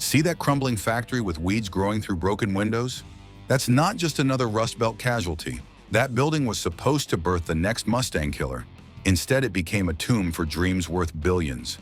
See that crumbling factory with weeds growing through broken windows? That's not just another Rust Belt casualty. That building was supposed to birth the next Mustang killer. Instead, it became a tomb for dreams worth billions.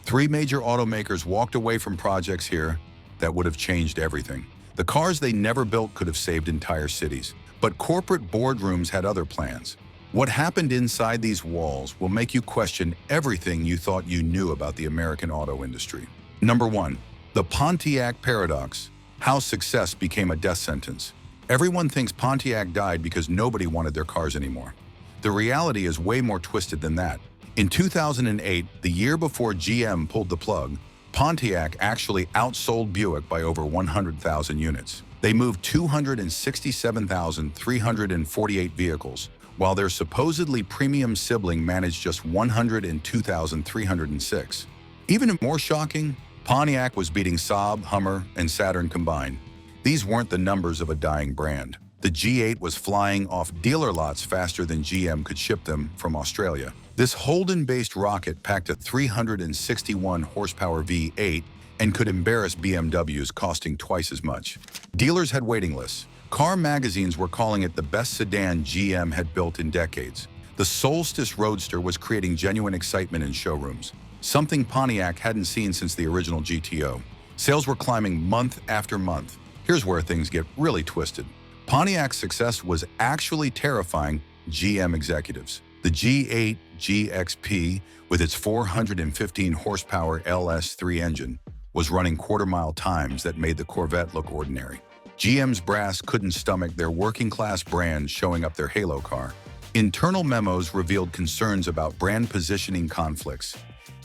Three major automakers walked away from projects here that would have changed everything. The cars they never built could have saved entire cities. But corporate boardrooms had other plans. What happened inside these walls will make you question everything you thought you knew about the American auto industry. Number 1. The Pontiac Paradox. How success became a death sentence. Everyone thinks Pontiac died because nobody wanted their cars anymore. The reality is way more twisted than that. In 2008, the year before GM pulled the plug, Pontiac actually outsold Buick by over 100,000 units. They moved 267,348 vehicles, while their supposedly premium sibling managed just 102,306. Even more shocking, Pontiac was beating Saab, Hummer, and Saturn combined. These weren't the numbers of a dying brand. The G8 was flying off dealer lots faster than GM could ship them from Australia. This Holden-based rocket packed a 361 horsepower V8 and could embarrass BMWs costing twice as much. Dealers had waiting lists. Car magazines were calling it the best sedan GM had built in decades. The Solstice Roadster was creating genuine excitement in showrooms, something Pontiac hadn't seen since the original GTO. Sales were climbing month after month. Here's where things get really twisted. Pontiac's success was actually terrifying GM executives. The G8 GXP, with its 415 horsepower LS3 engine, was running quarter-mile times that made the Corvette look ordinary. GM's brass couldn't stomach their working-class brand showing up their Halo car. Internal memos revealed concerns about brand positioning conflicts.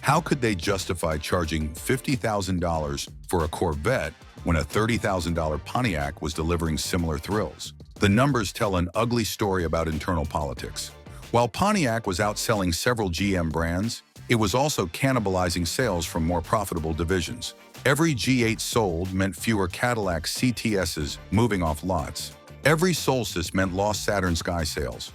How could they justify charging $50,000 for a Corvette when a $30,000 Pontiac was delivering similar thrills? The numbers tell an ugly story about internal politics. While Pontiac was outselling several GM brands, it was also cannibalizing sales from more profitable divisions. Every G8 sold meant fewer Cadillac CTSs moving off lots. Every Solstice meant lost Saturn Sky sales.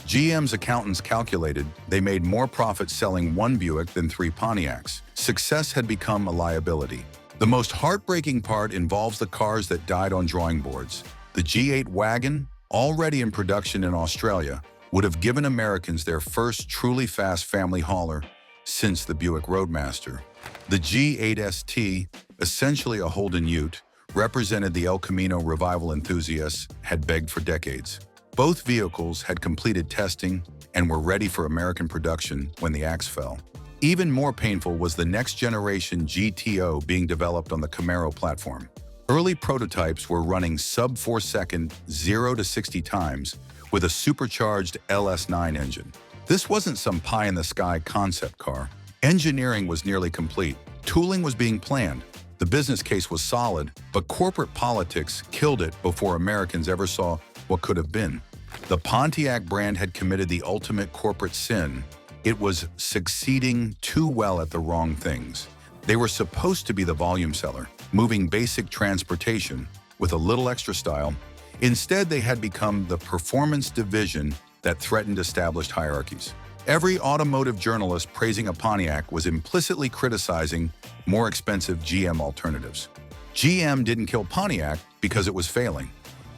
GM's accountants calculated they made more profit selling one Buick than three Pontiacs. Success had become a liability. The most heartbreaking part involves the cars that died on drawing boards. The G8 wagon, already in production in Australia, would have given Americans their first truly fast family hauler since the Buick Roadmaster. The G8 ST, essentially a Holden Ute, represented the El Camino revival enthusiasts had begged for decades. Both vehicles had completed testing and were ready for American production when the axe fell. Even more painful was the next-generation GTO being developed on the Camaro platform. Early prototypes were running sub-4-second 0 to 60 times with a supercharged LS9 engine. This wasn't some pie-in-the-sky concept car. Engineering was nearly complete. Tooling was being planned. The business case was solid, but corporate politics killed it before Americans ever saw what could have been. The Pontiac brand had committed the ultimate corporate sin. It was succeeding too well at the wrong things. They were supposed to be the volume seller, moving basic transportation with a little extra style. Instead, they had become the performance division that threatened established hierarchies. Every automotive journalist praising a Pontiac was implicitly criticizing more expensive GM alternatives. GM didn't kill Pontiac because it was failing.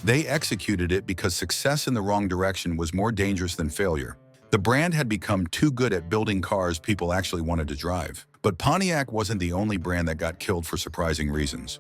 They executed it because success in the wrong direction was more dangerous than failure. The brand had become too good at building cars people actually wanted to drive. But Pontiac wasn't the only brand that got killed for surprising reasons.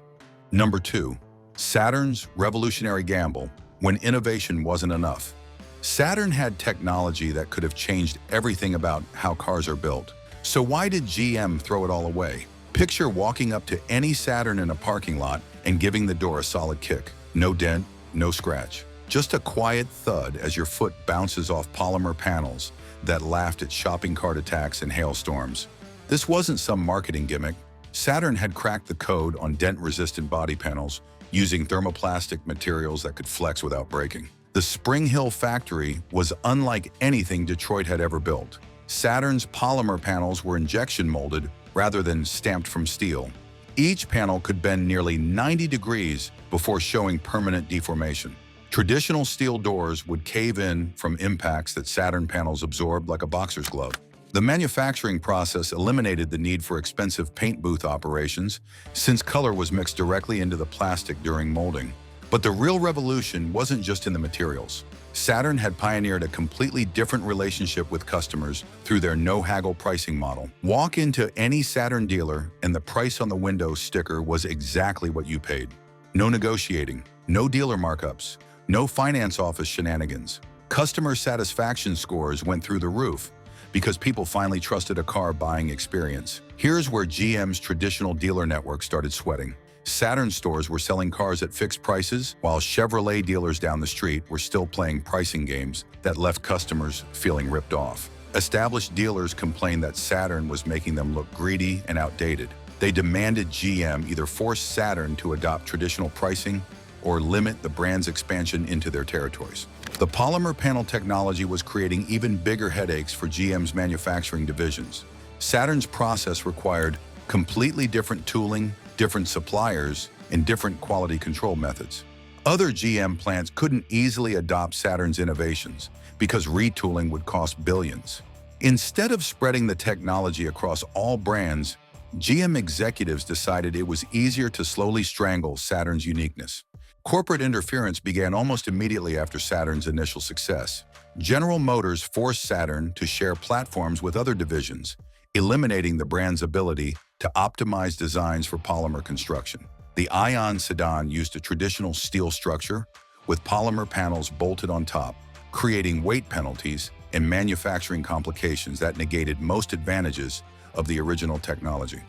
Number 2. Saturn's revolutionary gamble when innovation wasn't enough. Saturn had technology that could have changed everything about how cars are built. So why did GM throw it all away? Picture walking up to any Saturn in a parking lot and giving the door a solid kick. No dent, no scratch. Just a quiet thud as your foot bounces off polymer panels that laughed at shopping cart attacks and hailstorms. This wasn't some marketing gimmick. Saturn had cracked the code on dent-resistant body panels using thermoplastic materials that could flex without breaking. The Spring Hill factory was unlike anything Detroit had ever built. Saturn's polymer panels were injection molded rather than stamped from steel. Each panel could bend nearly 90 degrees before showing permanent deformation. Traditional steel doors would cave in from impacts that Saturn panels absorbed like a boxer's glove. The manufacturing process eliminated the need for expensive paint booth operations, since color was mixed directly into the plastic during molding. But the real revolution wasn't just in the materials. Saturn had pioneered a completely different relationship with customers through their no-haggle pricing model. Walk into any Saturn dealer and the price on the window sticker was exactly what you paid. No negotiating, no dealer markups, no finance office shenanigans. Customer satisfaction scores went through the roof because people finally trusted a car buying experience. Here's where GM's traditional dealer network started sweating. Saturn stores were selling cars at fixed prices, while Chevrolet dealers down the street were still playing pricing games that left customers feeling ripped off. Established dealers complained that Saturn was making them look greedy and outdated. They demanded GM either force Saturn to adopt traditional pricing or limit the brand's expansion into their territories. The polymer panel technology was creating even bigger headaches for GM's manufacturing divisions. Saturn's process required completely different tooling, different suppliers, and different quality control methods. Other GM plants couldn't easily adopt Saturn's innovations because retooling would cost billions. Instead of spreading the technology across all brands, GM executives decided it was easier to slowly strangle Saturn's uniqueness. Corporate interference began almost immediately after Saturn's initial success. General Motors forced Saturn to share platforms with other divisions, eliminating the brand's ability to optimize designs for polymer construction. The Ion sedan used a traditional steel structure with polymer panels bolted on top, creating weight penalties and manufacturing complications that negated most advantages of the original technology.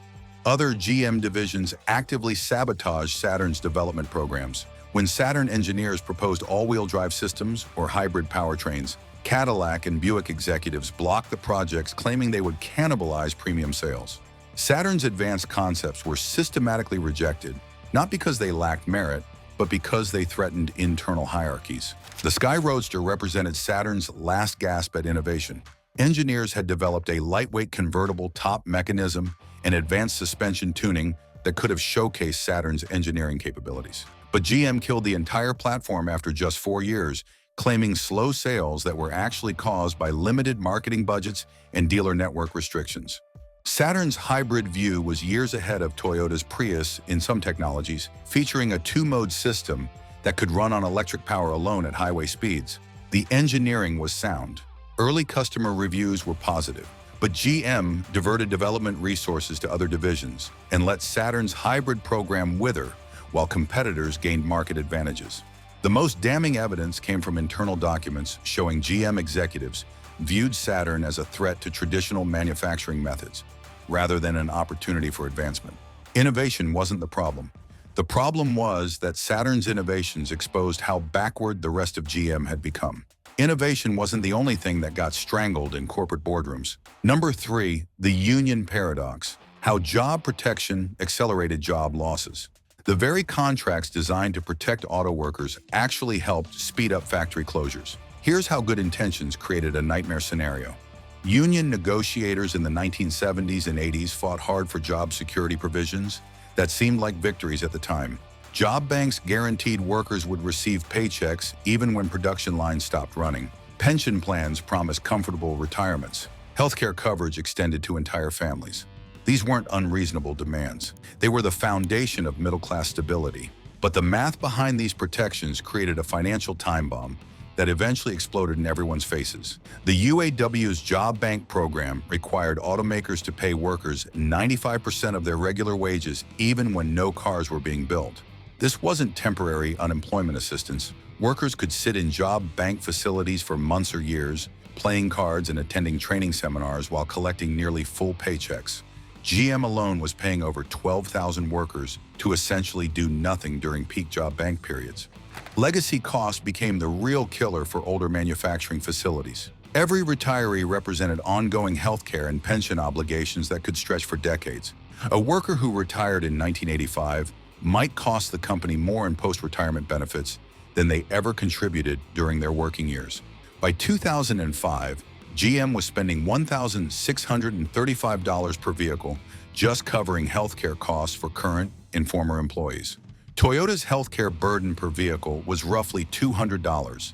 Other GM divisions actively sabotaged Saturn's development programs. When Saturn engineers proposed all-wheel drive systems or hybrid powertrains, Cadillac and Buick executives blocked the projects, claiming they would cannibalize premium sales. Saturn's advanced concepts were systematically rejected, not because they lacked merit, but because they threatened internal hierarchies. The Sky Roadster represented Saturn's last gasp at innovation. Engineers had developed a lightweight convertible top mechanism and advanced suspension tuning that could have showcased Saturn's engineering capabilities. But GM killed the entire platform after just 4 years, claiming slow sales that were actually caused by limited marketing budgets and dealer network restrictions. Saturn's hybrid view was years ahead of Toyota's Prius in some technologies, featuring a 2-mode system that could run on electric power alone at highway speeds. The engineering was sound. Early customer reviews were positive, but GM diverted development resources to other divisions and let Saturn's hybrid program wither while competitors gained market advantages. The most damning evidence came from internal documents showing GM executives viewed Saturn as a threat to traditional manufacturing methods, rather than an opportunity for advancement. Innovation wasn't the problem. The problem was that Saturn's innovations exposed how backward the rest of GM had become. Innovation wasn't the only thing that got strangled in corporate boardrooms. Number 3, the union paradox: how job protection accelerated job losses. The very contracts designed to protect auto workers actually helped speed up factory closures. Here's how good intentions created a nightmare scenario. Union negotiators in the 1970s and 80s fought hard for job security provisions that seemed like victories at the time. Job banks guaranteed workers would receive paychecks even when production lines stopped running. Pension plans promised comfortable retirements. Healthcare coverage extended to entire families. These weren't unreasonable demands. They were the foundation of middle-class stability. But the math behind these protections created a financial time bomb that eventually exploded in everyone's faces. The UAW's Job Bank program required automakers to pay workers 95% of their regular wages even when no cars were being built. This wasn't temporary unemployment assistance. Workers could sit in job bank facilities for months or years, playing cards and attending training seminars while collecting nearly full paychecks. GM alone was paying over 12,000 workers to essentially do nothing during peak job bank periods. Legacy costs became the real killer for older manufacturing facilities. Every retiree represented ongoing healthcare and pension obligations that could stretch for decades. A worker who retired in 1985 might cost the company more in post-retirement benefits than they ever contributed during their working years. By 2005, GM was spending $1,635 per vehicle just covering healthcare costs for current and former employees. Toyota's healthcare burden per vehicle was roughly $200.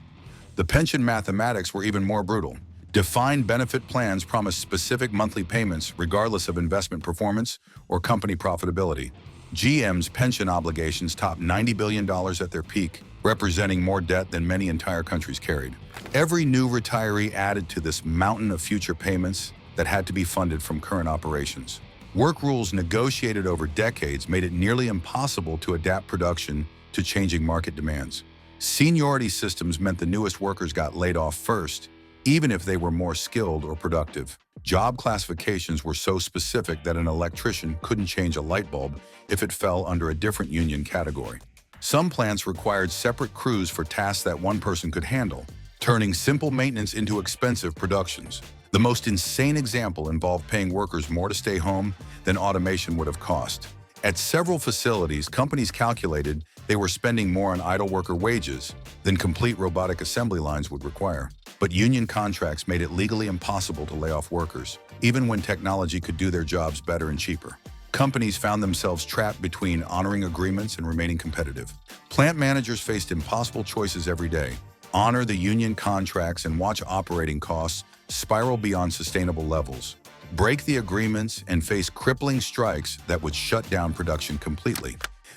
The pension mathematics were even more brutal. Defined benefit plans promise specific monthly payments regardless of investment performance or company profitability. GM's pension obligations topped $90 billion at their peak, representing more debt than many entire countries carried. Every new retiree added to this mountain of future payments that had to be funded from current operations. Work rules negotiated over decades made it nearly impossible to adapt production to changing market demands. Seniority systems meant the newest workers got laid off first, even if they were more skilled or productive. Job classifications were so specific that an electrician couldn't change a light bulb if it fell under a different union category. Some plants required separate crews for tasks that one person could handle, turning simple maintenance into expensive productions. The most insane example involved paying workers more to stay home than automation would have cost. At several facilities, companies calculated they were spending more on idle worker wages than complete robotic assembly lines would require. But union contracts made it legally impossible to lay off workers, even when technology could do their jobs better and cheaper. Companies found themselves trapped between honoring agreements and remaining competitive. Plant managers faced impossible choices every day: honor the union contracts and watch operating costs spiral beyond sustainable levels, break the agreements and face crippling strikes that would shut down production completely.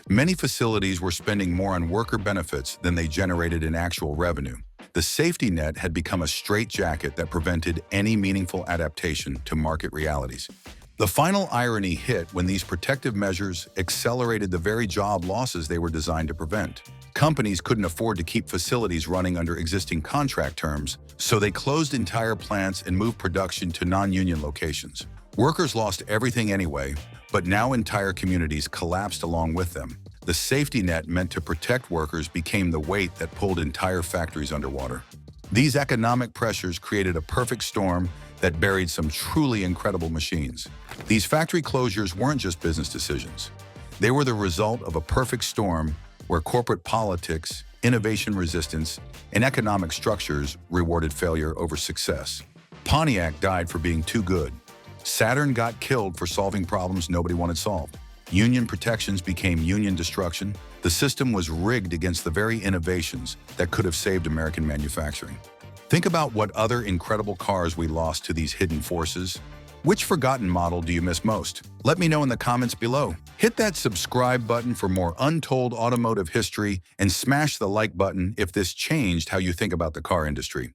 Many facilities were spending more on worker benefits than they generated in actual revenue. The safety net had become a straitjacket that prevented any meaningful adaptation to market realities. The final irony hit when these protective measures accelerated the very job losses they were designed to prevent. Companies couldn't afford to keep facilities running under existing contract terms, so they closed entire plants and moved production to non-union locations. Workers lost everything anyway, but now entire communities collapsed along with them. The safety net meant to protect workers became the weight that pulled entire factories underwater. These economic pressures created a perfect storm that buried some truly incredible machines. These factory closures weren't just business decisions. They were the result of a perfect storm where corporate politics, innovation resistance, and economic structures rewarded failure over success. Pontiac died for being too good. Saturn got killed for solving problems nobody wanted solved. Union protections became union destruction. The system was rigged against the very innovations that could have saved American manufacturing. Think about what other incredible cars we lost to these hidden forces. Which forgotten model do you miss most? Let me know in the comments below. Hit that subscribe button for more untold automotive history and smash the like button if this changed how you think about the car industry.